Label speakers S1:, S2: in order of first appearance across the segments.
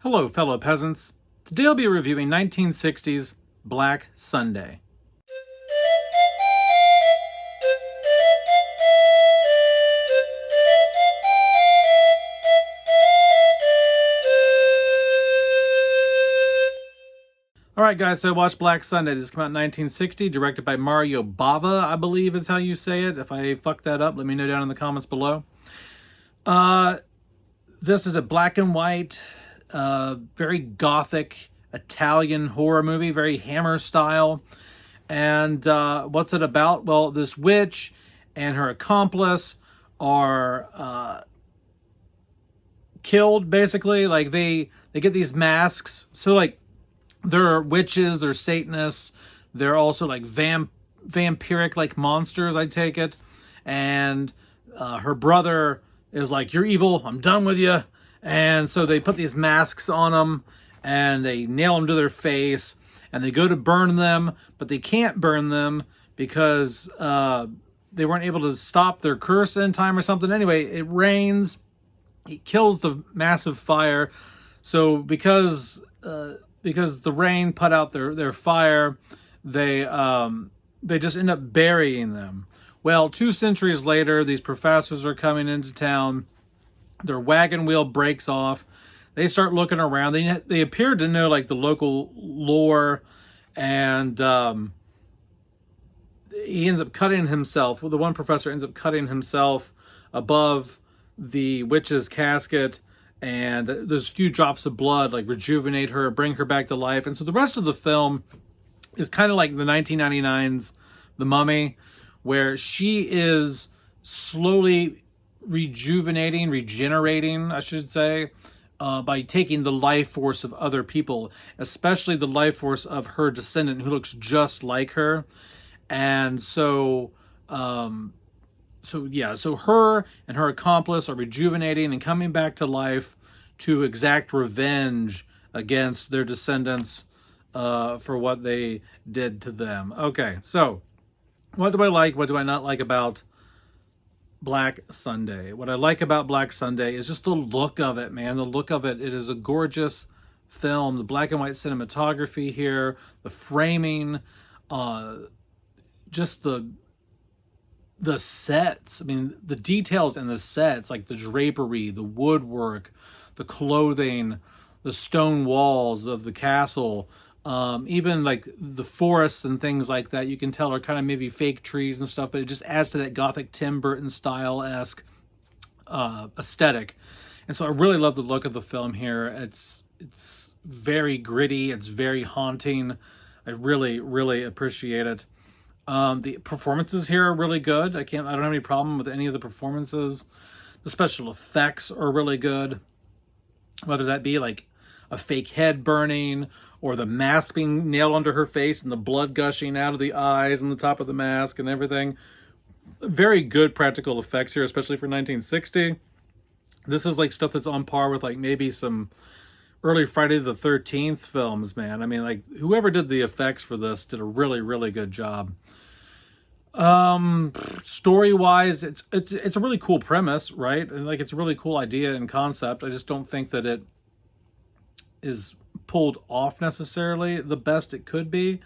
S1: Hello, fellow peasants. Today I'll be reviewing 1960's Black Sunday. Alright guys, so I watched Black Sunday. This came out in 1960, directed by Mario Bava, I believe is how you say it. If I fucked that up, let me know down in the comments below. This is a black and white, very gothic Italian horror movie, very Hammer style. And what's it about? Well, this witch and her accomplice are killed, basically. Like they get these masks. So like they're witches, they're Satanists, they're also like vampiric like monsters, I take it. And her brother is like, "You're evil, I'm done with you." And so they put these masks on them and they nail them to their face and they go to burn them, but they can't burn them because they weren't able to stop their curse in time or something. Anyway, it rains, it kills the massive fire. So because the rain put out their fire, they just end up burying them. Well, 2 centuries later, these professors are coming into town. Their wagon wheel breaks off. They start looking around. They appear to know like the local lore, and he ends up cutting himself. Well, the one professor ends up cutting himself above the witch's casket, and those few drops of blood like rejuvenate her, bring her back to life. And so the rest of the film is kind of like the 1999's The Mummy, where she is slowly regenerating, I should say, by taking the life force of other people, especially the life force of her descendant who looks just like her. And so her and her accomplice are rejuvenating and coming back to life to exact revenge against their descendants for what they did to them. Okay, so what do I like? What do I not like about Black Sunday? What I like about Black Sunday is just the look of it, man. The look of it. It is a gorgeous film. The black and white cinematography here, the framing, just the sets. I mean, the details in the sets, like the drapery, the woodwork, the clothing, the stone walls of the castle, even like the forests and things like that, you can tell are kind of maybe fake trees and stuff, but it just adds to that gothic Tim Burton style-esque aesthetic. And so I really love the look of the film here. It's very gritty. It's very haunting. I really, really appreciate it. The performances here are really good. I don't have any problem with any of the performances. The special effects are really good. Whether that be like a fake head burning or the mask being nailed under her face and the blood gushing out of the eyes and the top of the mask and everything. Very good practical effects here, especially for 1960. This is like stuff that's on par with like maybe some early Friday the 13th films, man. I mean, like whoever did the effects for this did a really, really good job. Story-wise, it's a really cool premise, right? And like it's a really cool idea and concept. I just don't think that it is pulled off necessarily the best it could be.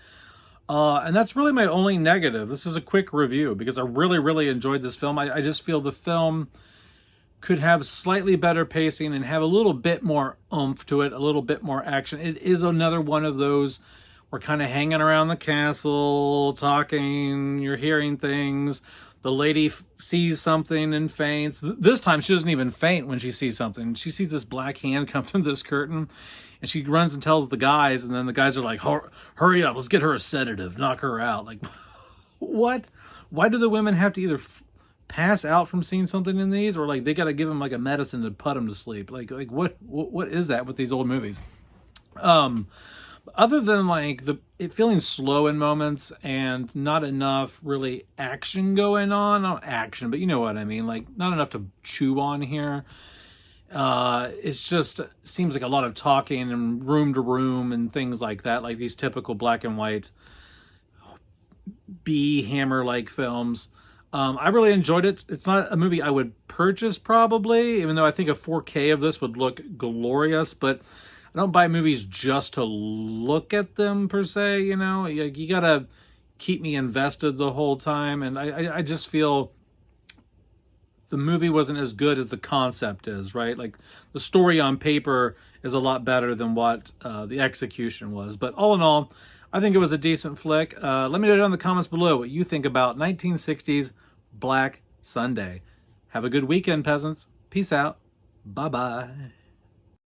S1: And that's really my only negative. This is a quick review because I really, really enjoyed this film. I just feel the film could have slightly better pacing and have a little bit more oomph to it, a little bit more action. It is another one of those, we're kind of hanging around the castle, talking, you're hearing things. The lady sees something and faints. This time she doesn't even faint when she sees something. She sees this black hand come through this curtain and she runs and tells the guys, and then the guys are like, "Hurry up, let's get her a sedative, knock her out." Like, what? Why do the women have to either pass out from seeing something in these, or like they got to give them like a medicine to put them to sleep? Like what is that with these old movies? Other than like it feeling slow in moments and not enough really action going on, not action, but you know what I mean, like not enough to chew on here. It's just seems like a lot of talking and room to room and things like that, like these typical black and white B Hammer like films. I really enjoyed it. It's not a movie I would purchase probably, even though I think a 4K of this would look glorious, but I don't buy movies just to look at them per se. You know, you gotta keep me invested the whole time, and I just feel the movie wasn't as good as the concept is, right? Like the story on paper is a lot better than what the execution was. But all in all, I think it was a decent flick. Let me know down in the comments below what you think about 1960s Black Sunday. Have a good weekend, peasants. Peace out. Bye-bye.